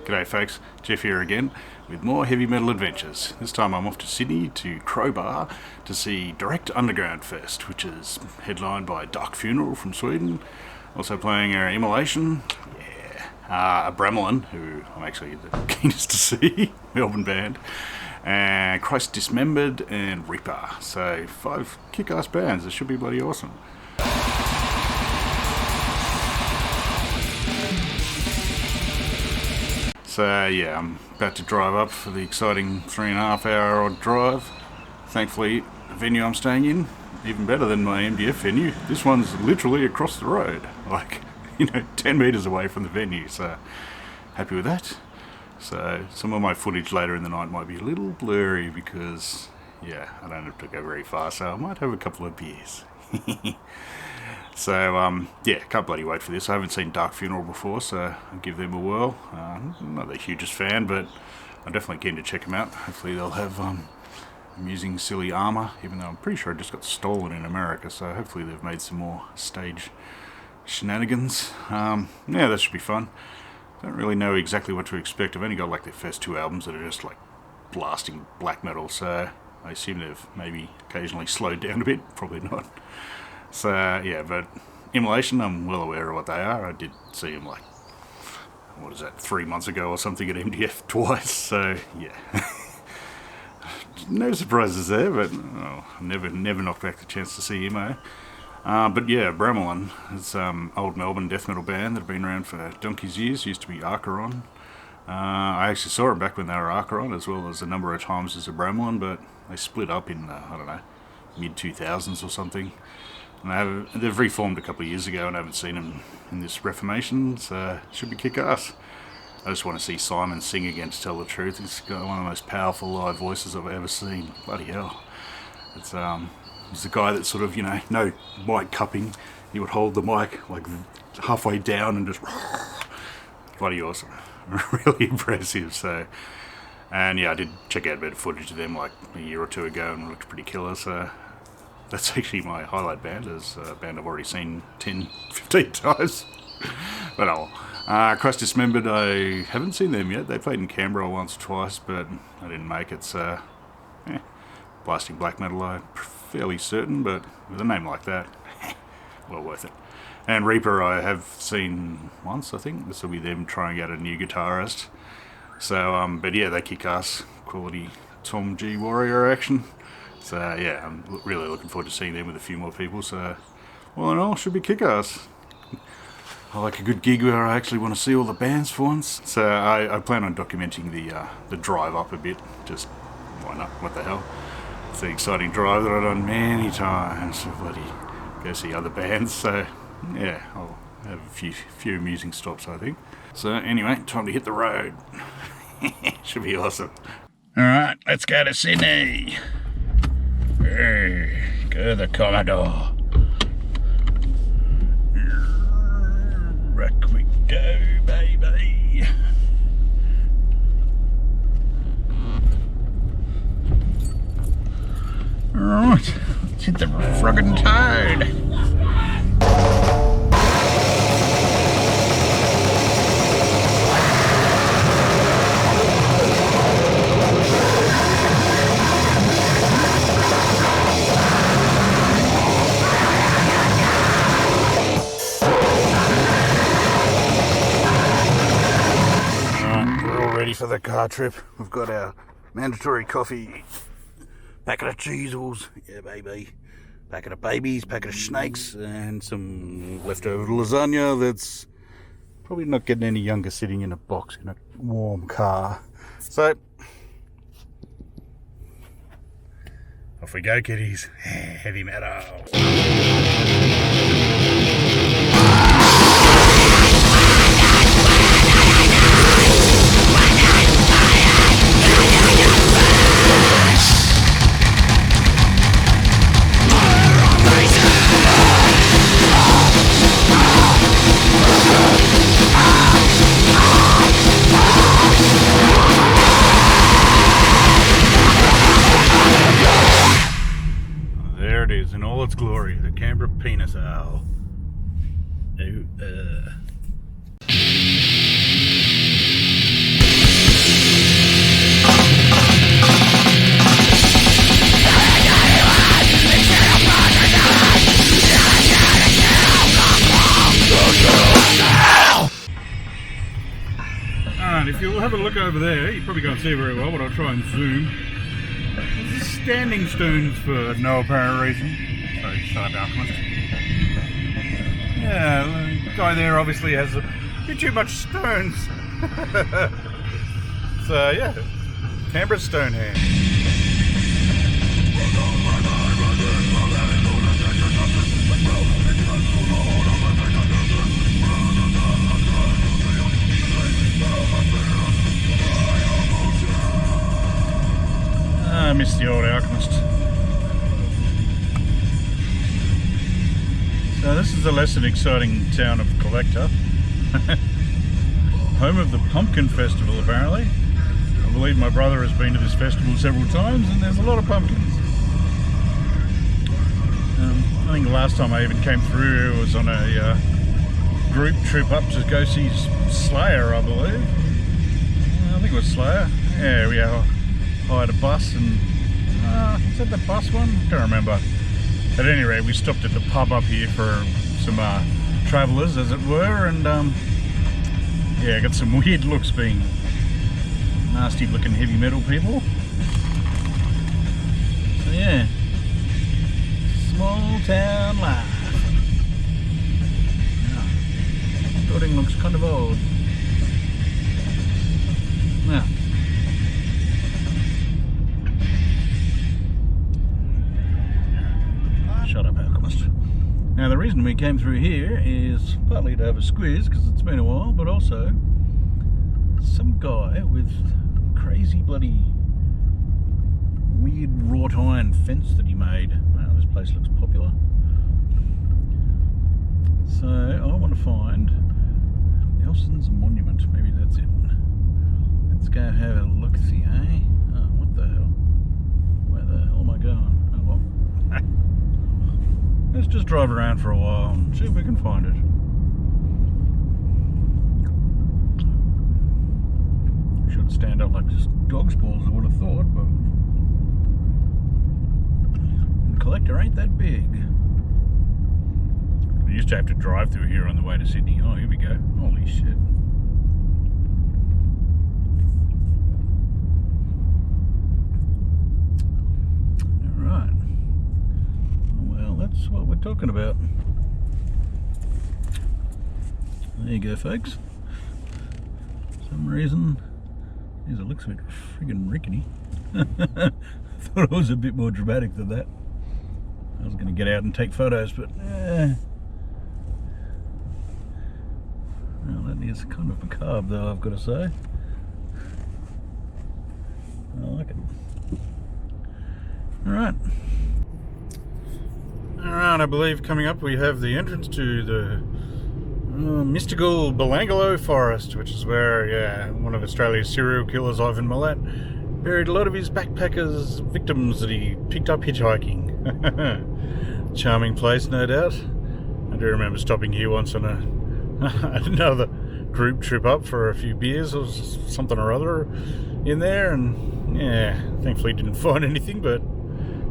G'day folks, Jeff here again with more heavy metal adventures. This time I'm off to Sydney to Crowbar to see Direct Underground Fest, which is headlined by Dark Funeral from Sweden. Also playing Immolation, Abramelin, who I'm actually the keenest to see, Melbourne band, and Dismembered and Reaper. So 5 kick-ass bands, it should be bloody awesome. So yeah, I'm about to drive up for the exciting 3.5 hour odd drive. Thankfully, the venue I'm staying in, even better than my MDF venue. This one's literally across the road, like, 10 metres away from the venue, so happy with that. So some of my footage later in the night might be a little blurry because, yeah, I don't have to go very far, so I might have a couple of beers. So, can't bloody wait for this. I haven't seen Dark Funeral before, so I'll give them a whirl. I'm not the hugest fan, but I'm definitely keen to check them out. Hopefully they'll have amusing, silly armour, even though I'm pretty sure it just got stolen in America, so hopefully they've made some more stage shenanigans. That should be fun. Don't really know exactly what to expect. I've only got like their first 2 albums that are just like blasting black metal, so I assume they've maybe occasionally slowed down a bit. Probably not. So, but Immolation, I'm well aware of what they are. I did see them 3 months ago or something at MDF twice, so, yeah. No surprises there, but never knocked back the chance to see Immo. Abramelin, it's old Melbourne death metal band that have been around for donkey's years, used to be Acheron. I actually saw them back when they were Acheron, as well as a number of times as Abramelin, but they split up in, mid-2000s or something. And they've reformed a couple of years ago, and I haven't seen them in this reformation, so should be kick-ass. I just want to see Simon sing again, to tell the truth. He's got one of the most powerful live voices I've ever seen. Bloody hell. He's the guy that sort of, no mic cupping. He would hold the mic like halfway down and just bloody awesome. Really impressive. So, and I did check out a bit of footage of them like a year or 2 ago, and it looked pretty killer, so that's actually my highlight band. It's a band I've already seen 10, 15 times. But Dismembered, I haven't seen them yet. They played in Canberra once or twice, but I didn't make it, so blasting black metal, I'm fairly certain, but with a name like that, well worth it. And Reaper I have seen once, I think. This will be them trying out a new guitarist. So, they kick ass, quality Tom G Warrior action. So I'm really looking forward to seeing them with a few more people, so all in all, should be kick-ass. I like a good gig where I actually want to see all the bands for once. So I plan on documenting the drive up a bit, just why not, what the hell. It's an exciting drive that I've done many times to bloody go see other bands, so I'll have a few amusing stops, I think. So anyway, time to hit the road. Should be awesome. Alright, let's go to Sydney. Hey, go the Commodore. Rock we go, baby. Alright, let's hit the friggin' toad. For the car trip, we've got our mandatory coffee, packet of cheesels, baby, packet of babies, packet of snakes, and some leftover lasagna that's probably not getting any younger sitting in a box in a warm car. So off we go, kiddies. Heavy metal. In all its glory, the Canberra penis owl. Ooh, Alright, if you'll have a look over there, you probably can't see very well, but I'll try and zoom. There's standing stones for no apparent reason. Sorry, shut up, Alchemist. Yeah, the guy there obviously has a bit too much stones. So, yeah, Canberra Stonehenge. I miss the old Alchemist. So this is a less than exciting town of Collector. Home of the Pumpkin Festival, apparently. I believe my brother has been to this festival several times and there's a lot of pumpkins. I think the last time I even came through was on a group trip up to go see Slayer, I believe. I think it was Slayer. Yeah, we hired a bus and is that the bus one? I can't remember. At any rate, we stopped at the pub up here for some travellers, as it were, and yeah, got some weird looks being nasty looking heavy metal people. So yeah, small town life. Yeah. Building looks kind of old. Yeah. Shut up, Alchemist. Now the reason we came through here is partly to have a squeeze, because it's been a while, but also some guy with crazy bloody weird wrought iron fence that he made. Wow, this place looks popular. So I want to find Nelson's Monument. Maybe that's it. Let's go have a look-see, eh? Oh, what the hell? Where the hell am I going? Oh well. Let's just drive around for a while and see if we can find it. Should stand up like just dog's balls, I would have thought, but the Collector ain't that big. We used to have to drive through here on the way to Sydney. Oh, here we go. Holy shit. Alright. Well, that's what we're talking about. There you go, folks. For some reason, it looks a bit friggin' rickety. I thought it was a bit more dramatic than that. I was going to get out and take photos, but well, that is kind of macabre, though, I've got to say. I like it. Alright. Alright, I believe coming up we have the entrance to the mystical Belangolo Forest, which is where, yeah, one of Australia's serial killers, Ivan Milat, buried a lot of his backpackers' victims that he picked up hitchhiking. Charming place, no doubt. I do remember stopping here once on another group trip up for a few beers or something or other in there, and yeah, thankfully didn't find anything, but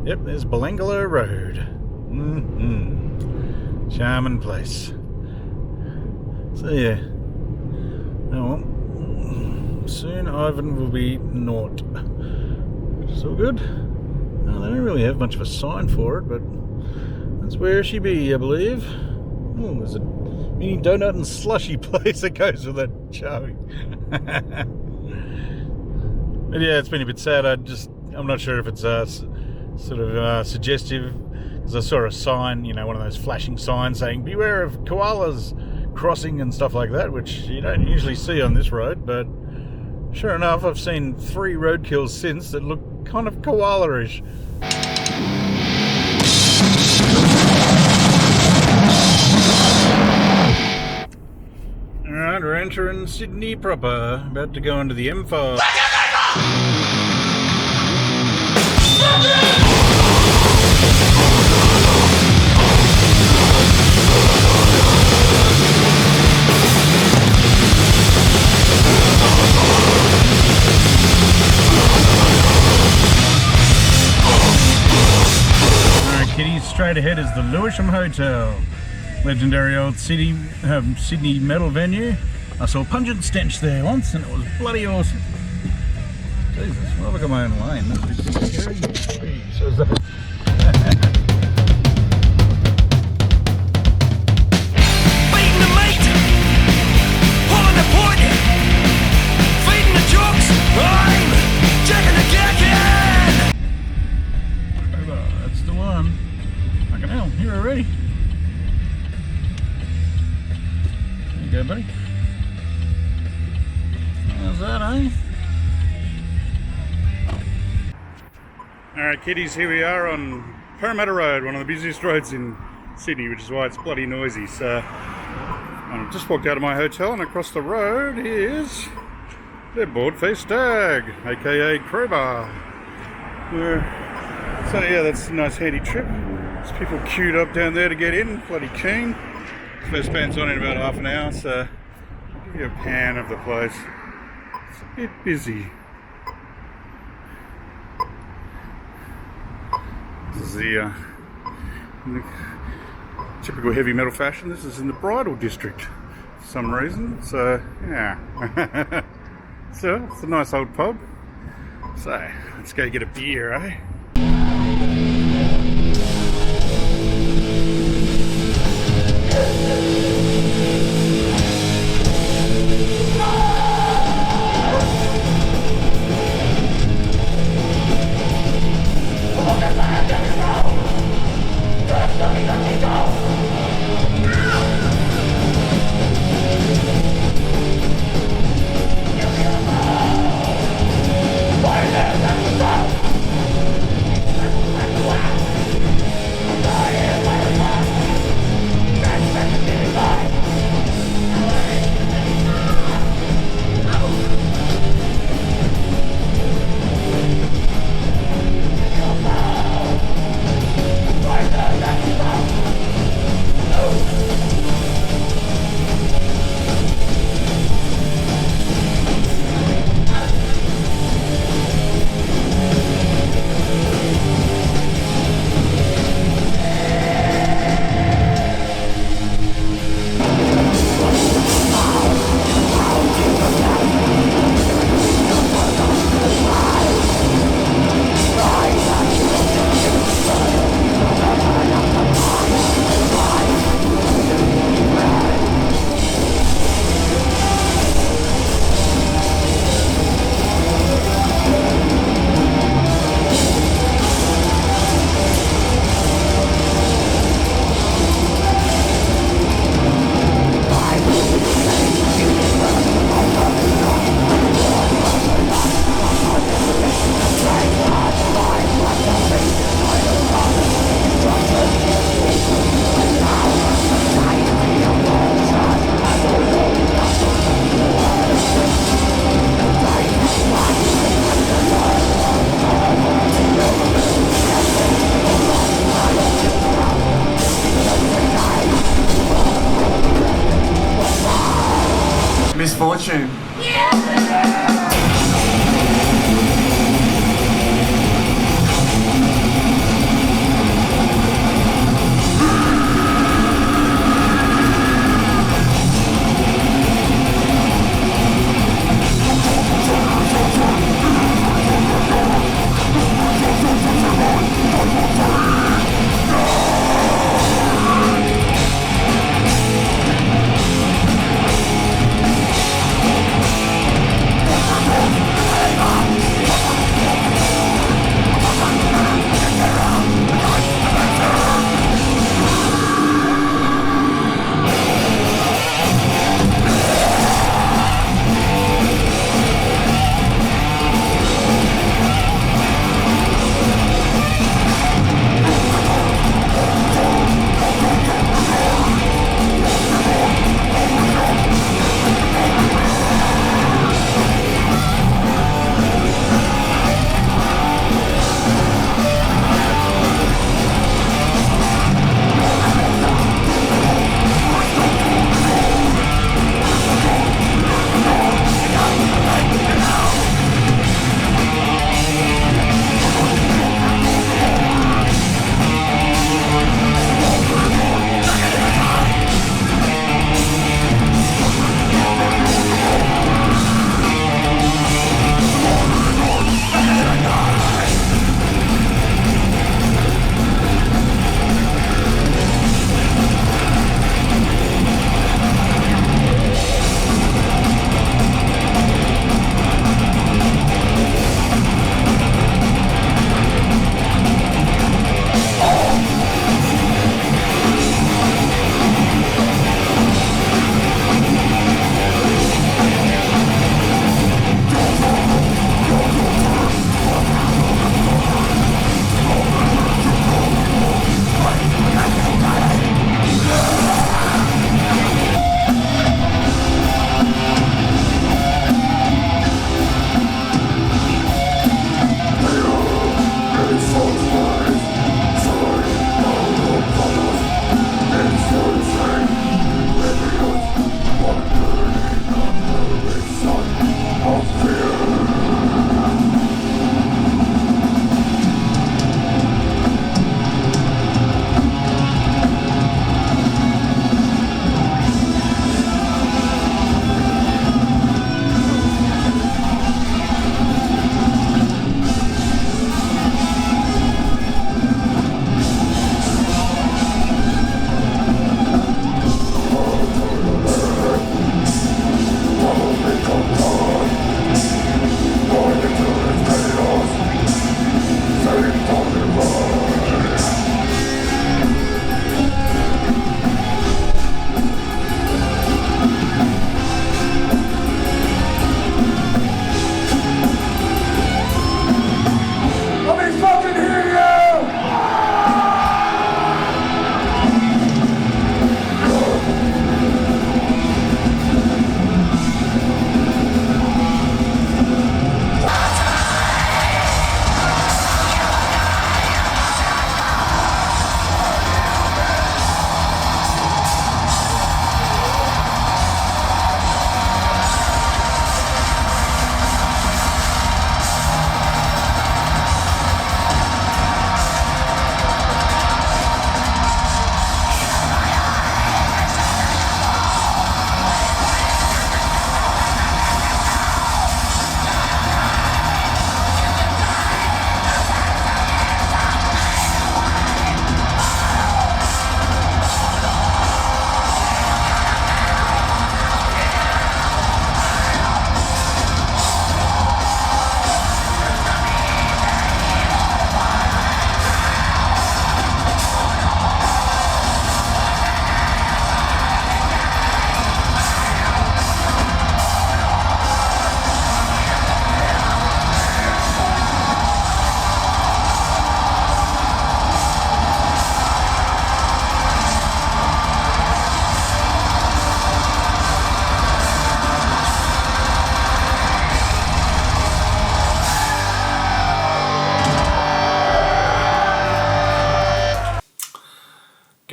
yep, there's Belangolo Road. Charming place. So yeah, oh well, soon Ivan will be naught, which is all good. No, they don't really have much of a sign for it, but that's where she be, I believe. Oh, there's a mini donut and slushy place that goes with that charming. But yeah, it's been a bit sad. I'm not sure if it's sort of suggestive, because I saw a sign, you know, one of those flashing signs saying beware of koalas crossing and stuff like that, which you don't usually see on this road, but sure enough, I've seen 3 roadkills since that look kind of koala-ish. Alright, we're entering Sydney proper, about to go into the M5. Kitty, straight ahead is the Lewisham Hotel, legendary old Sydney metal venue. I saw pungent stench there once and it was bloody awesome. Jesus, well, I've got my own lane. That's a bit scary. So is that. Beating the meat, pulling the pointy, feeding the jocks, I'm checking the gherkin. That's the one. Fucking hell, here already. There you go, buddy. How's that, eh? Alright kiddies, here we are on Parramatta Road, one of the busiest roads in Sydney, which is why it's bloody noisy. So, I just walked out of my hotel and across the road is the Board-Faced Stag, aka Crowbar. So yeah, that's a nice handy trip. There's people queued up down there to get in, bloody keen. First band's on in about half an hour, so I'll give you a pan of the place. It's a bit busy. This is the in the typical heavy metal fashion. This is in the bridal district for some reason. So yeah, so it's a nice old pub. So let's go get a beer, eh?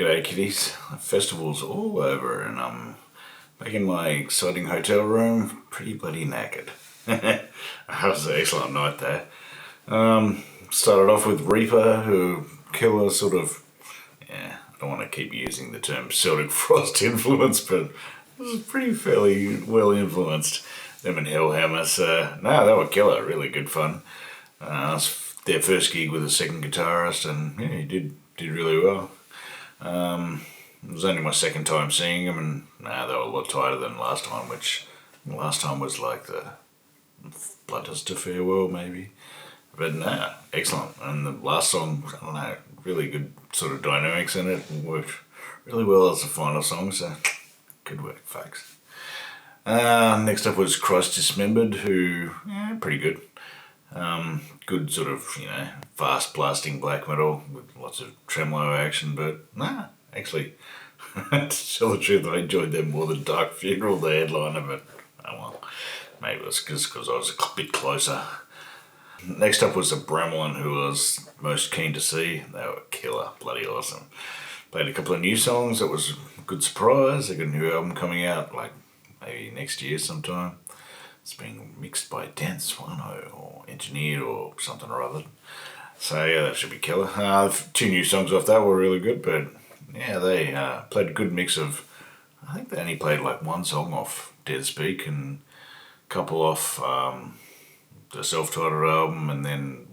G'day kiddies, festival's all over and I'm back in my exciting hotel room, pretty bloody knackered. That was an excellent night there. Started off with Reaper, who killer sort of, I don't want to keep using the term Celtic Frost influence, but it was pretty fairly well influenced. Them and Hellhammer, so no, they were killer, really good fun. It was their first gig with a second guitarist and he did really well. It was only my second time seeing them, and they were a lot tighter than last time, which last time was like the Bloodlust to Farewell maybe. But excellent. And the last song, I don't know, really good sort of dynamics in it, and worked really well as the final song, so good work, folks. Next up was Christ Dismembered, who, pretty good. Good sort of, fast blasting black metal with lots of tremolo action, but actually, to tell the truth, I enjoyed them more than Dark Funeral, the headliner, but maybe it was just because I was a bit closer. Next up was Abramelin, who I was most keen to see. They were killer, bloody awesome. Played a couple of new songs, it was a good surprise. They got a new album coming out, like maybe next year sometime. It's being mixed by Dan Swano or engineered or something or other. So that should be killer. 2 new songs off that were really good, but they played a good mix of, I think they only played like 1 song off Dead Speak and a couple off the self-titled album, and then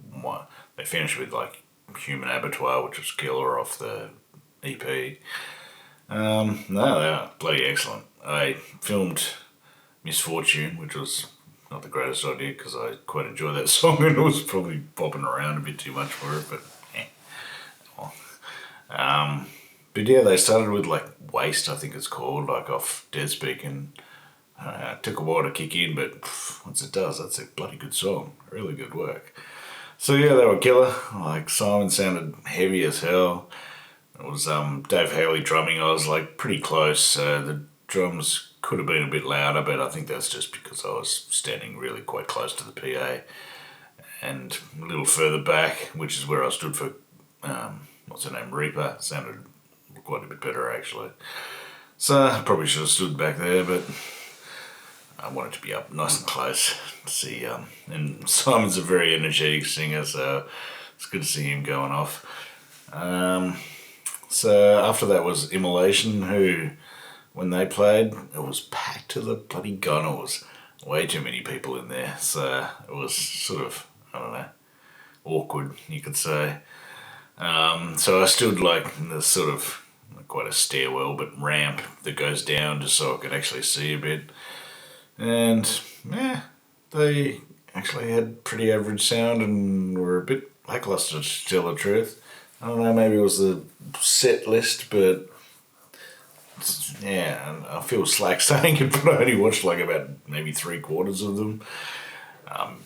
they finished with like Human Abattoir, which was killer off the EP. They are bloody excellent. I filmed Misfortune, which was not the greatest idea because I quite enjoy that song and it was probably bopping around a bit too much for it, but but they started with like Waste, I think it's called, like off Dead Speak, and it took a while to kick in, but once it does, that's a bloody good song, really good work. So they were killer. Like Simon sounded heavy as hell. It was Dave Haley drumming. I was like pretty close. The drums could have been a bit louder, but I think that's just because I was standing really quite close to the PA and a little further back, which is where I stood for, Reaper. Sounded quite a bit better actually. So I probably should have stood back there, but I wanted to be up nice and close to see. And Simon's a very energetic singer, so it's good to see him going off. So after that was Immolation, who, when they played, it was packed to the bloody gun. Way too many people in there, so it was sort of, I don't know, awkward, you could say. So I stood like in this sort of, not quite a stairwell, but ramp that goes down just so I could actually see a bit. And yeah, they actually had pretty average sound and were a bit lackluster, to tell the truth. I don't know, maybe it was the set list, but yeah, I feel slack saying it, but I only watched like about maybe 3/4 of them.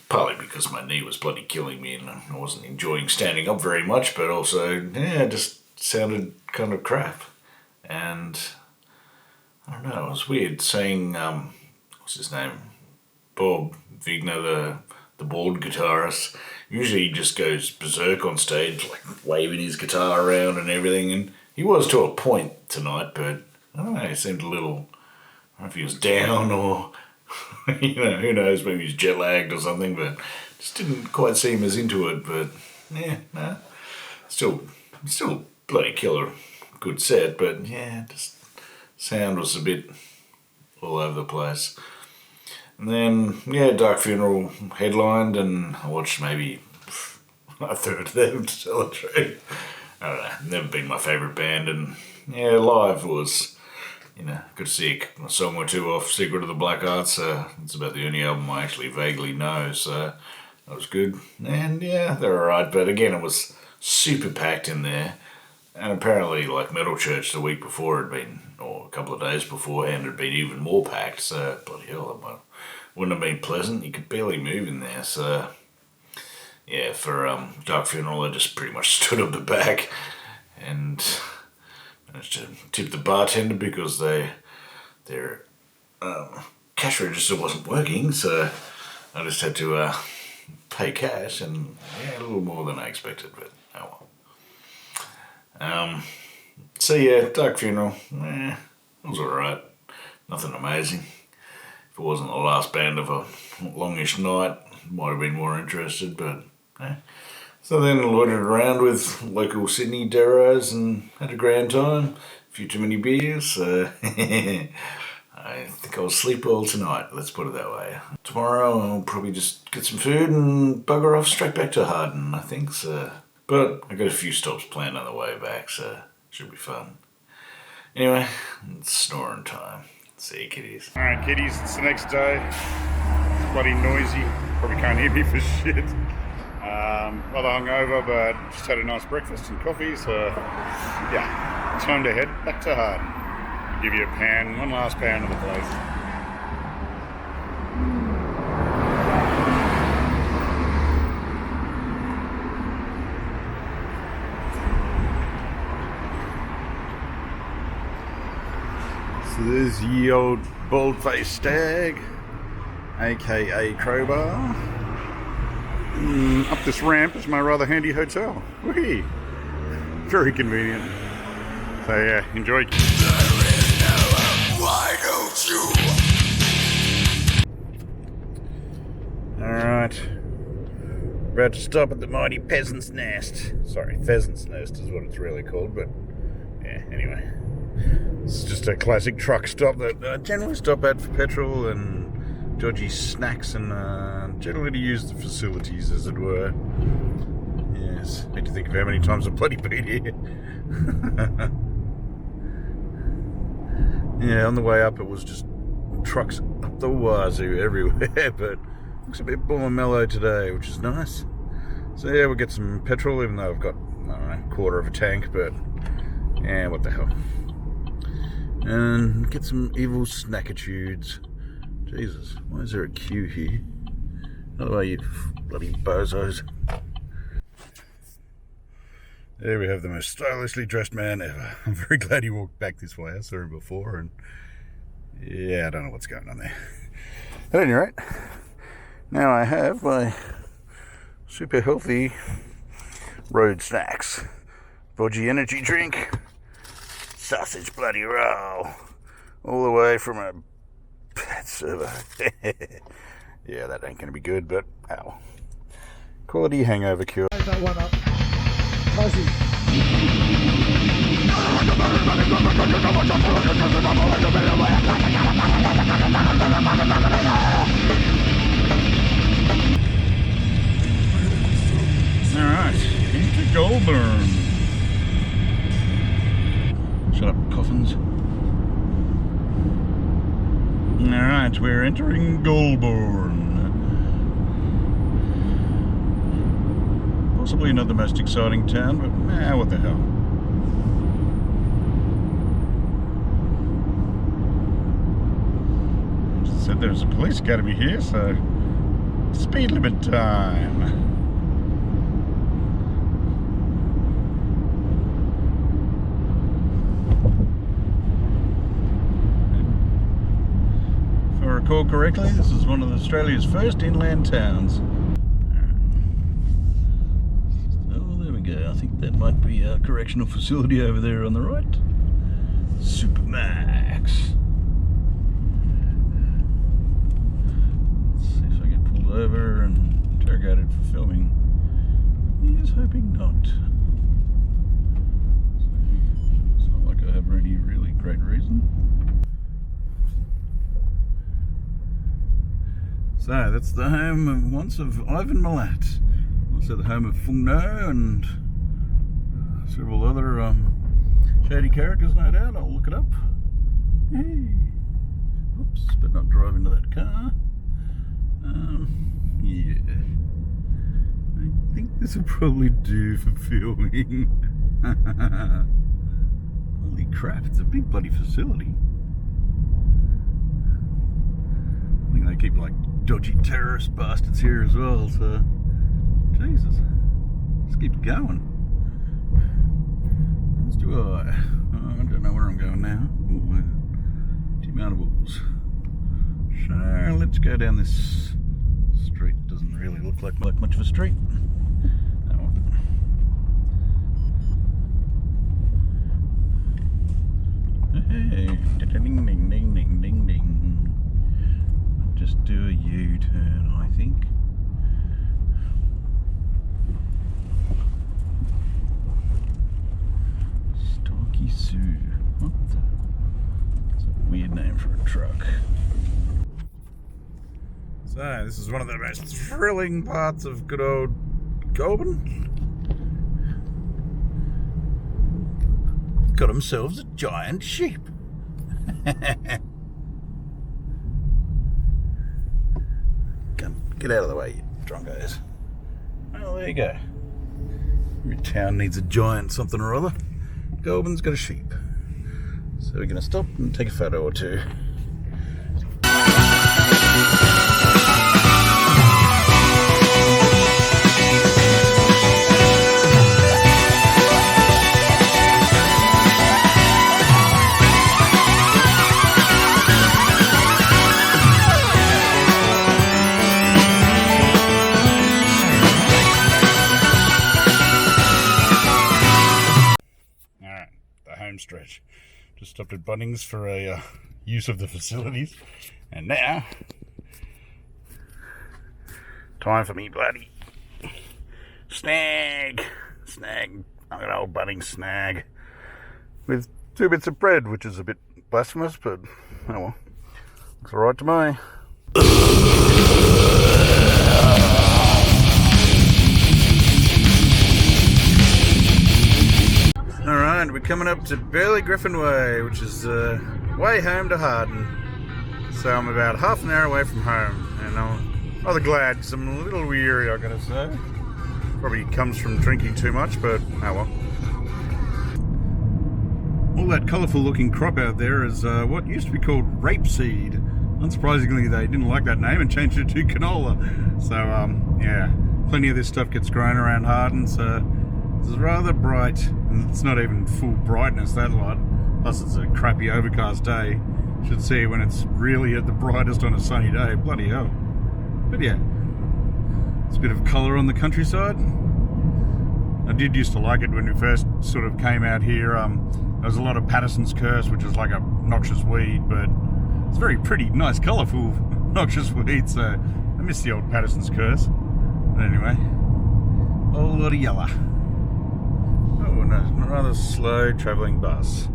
Partly because my knee was bloody killing me and I wasn't enjoying standing up very much, but also, yeah, it just sounded kind of crap. And I don't know, it was weird seeing, what's his name? Bob Vigner, the bald guitarist. Usually he just goes berserk on stage, like waving his guitar around and everything, and he was to a point tonight, but I don't know, he seemed a little, I don't know if he was down or, who knows, maybe he's jet lagged or something, but just didn't quite seem as into it, but yeah, no, still bloody killer, good set, but yeah, just sound was a bit all over the place. And then, yeah, Dark Funeral headlined, and I watched maybe a third of them, to tell the truth. I don't know, never been my favourite band, and yeah, live was, good to see a song or two off Secret of the Black Arts. It's about the only album I actually vaguely know, so that was good. And yeah, they're alright, but again, it was super packed in there. And apparently, like Metal Church the week before had been, or a couple of days beforehand, had been even more packed, so bloody hell, that wouldn't have been pleasant. You could barely move in there, so yeah, for Dark Funeral, I just pretty much stood up the back and managed to tip the bartender because their cash register wasn't working, so I just had to pay cash, and yeah, a little more than I expected, but oh well. So yeah, Dark Funeral, it was alright. Nothing amazing. If it wasn't the last band of a longish night, might have been more interested, but So then I loitered around with local Sydney Terrace and had a grand time. A few too many beers. I think I'll sleep well tonight, let's put it that way. Tomorrow I'll probably just get some food and bugger off straight back to Harden, I think. So. But I got a few stops planned on the way back, so it should be fun. Anyway, it's snoring time. See you, kiddies. Alright, kiddies, it's the next day. It's bloody noisy. Probably can't hear me for shit. Rather hungover, but just had a nice breakfast and coffee, so yeah, time to head back to Harden. Give you one last pan of the place. So there's ye old bald-faced stag, aka Crowbar. Up this ramp is my rather handy hotel. Whee! Very convenient. So yeah, enjoy. Why don't you? Alright. About to stop at the mighty peasant's nest. Sorry, pheasant's nest is what it's really called, but yeah, anyway. It's just a classic truck stop that I generally stop at for petrol and dodgy snacks and generally to use the facilities, as it were. Yes, need to think of how many times I've bloody been here. Yeah, on the way up it was just trucks up the wazoo everywhere, but looks a bit more mellow today, which is nice. So yeah, we'll get some petrol, even though I've got, I don't know, a quarter of a tank, but yeah, what the hell. And get some evil snackitudes. Jesus, why is there a queue here? Out of the way, you bloody bozos. There we have the most stylishly dressed man ever. I'm very glad he walked back this way. I saw him before, and yeah, I don't know what's going on there. At any rate, now I have my super healthy road snacks. Vodgy energy drink, sausage bloody roll, all the way from a that server. Yeah, that ain't gonna be good, but ow. Quality hangover cure. Close that one up. Fuzzy. Alright, into Goldburn. Shut up, coffins. Alright, we're entering Goldburn. Possibly not the most exciting town, but what the hell. Said there's a police academy here, so speed limit time. If I recall correctly, this is one of Australia's first inland towns. I think that might be a correctional facility over there on the right. Supermax. Let's see if I get pulled over and interrogated for filming. He's hoping not. It's not like I have any really great reason. So that's the home once of Ivan Milat. Also the home of Fung No and several other shady characters, no doubt. I'll look it up. Hey. Oops, but not drive into that car. Yeah. I think this will probably do for filming. Holy crap, it's a big bloody facility. I think they keep like dodgy terrorist bastards here as well, so Jesus. Let's keep going. Let's do I don't know where I'm going now. Ooh, demountables. So let's go down this street. Doesn't really look like much of a street. Oh. Hey, ding ding ding ding ding ding. Just do a U-turn, I think. Sue. What the? It's a weird name for a truck. So, this is one of the most thrilling parts of good old Goulburn. Got themselves a giant sheep. Get out of the way, you drunkos. Well, there you go. Every town needs a giant something or other. Goulburn's got a sheep. So we're going to stop and take a photo or two. Stretch. Just stopped at Bunnings for a use of the facilities, and now time for me bloody snag. I'm an old Bunnings snag with 2 bits of bread, which is a bit blasphemous, but oh well, looks alright to me. Alright, we're coming up to Burley Griffin Way, which is way home to Harden. So I'm about half an hour away from home, and I'm rather glad because I'm a little weary, I gotta say. Probably comes from drinking too much, but oh well. All that colourful looking crop out there is what used to be called rapeseed. Unsurprisingly, they didn't like that name and changed it to canola. So yeah, plenty of this stuff gets grown around Harden, so it's rather bright, and it's not even full brightness, that lot. Plus it's a crappy overcast day. Should see when it's really at the brightest on a sunny day. Bloody hell. But yeah, it's a bit of colour on the countryside. I did used to like it when we first sort of came out here. There was a lot of Patterson's curse, which is like a noxious weed, but It's very pretty, nice, colourful, noxious weed, so I miss the old Patterson's curse. But anyway, whole lot of yellow. Oh, and a rather slow travelling bus.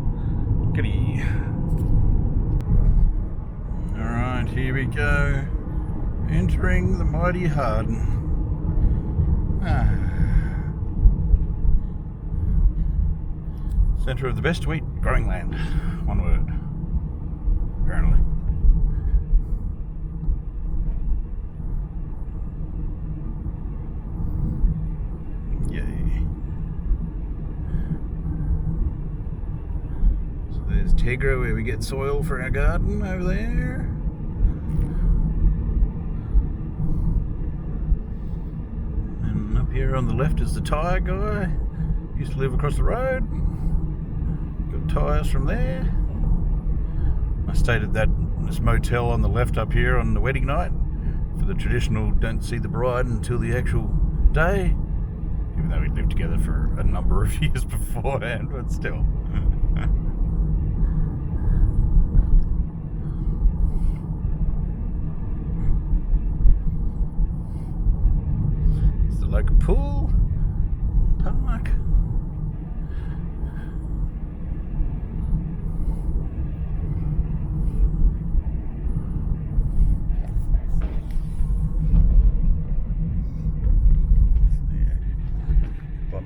Goody. Alright, here we go. Entering the mighty Harden. Centre of the best wheat growing land. One word. Apparently. Yay. So there's Tegra where we get soil for our garden over there. And up here on the left is the tyre guy. Used to live across the road. Got tyres from there. I stayed at this motel on the left up here on the wedding night for the traditional don't see the bride until the actual day, even though we'd lived together for a number of years beforehand, but still. It's the local pool, park.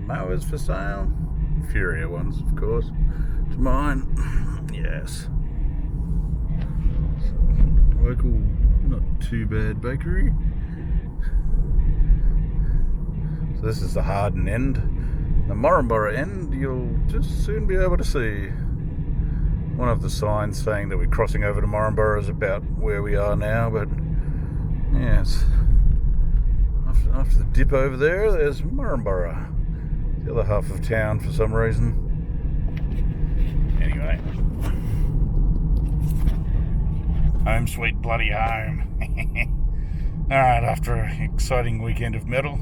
Mowers for sale. Inferior ones, of course, to mine. Yes. Local, not too bad bakery. So this is the Harden end. The Mortuary end, you'll just soon be able to see. One of the signs saying that we're crossing over to Mortuary is about where we are now, but yes. After the dip over there, there's Mortuary. The other half of town for some reason. Anyway. Home sweet bloody home. Alright, after an exciting weekend of metal,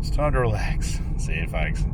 it's time to relax. See you, folks.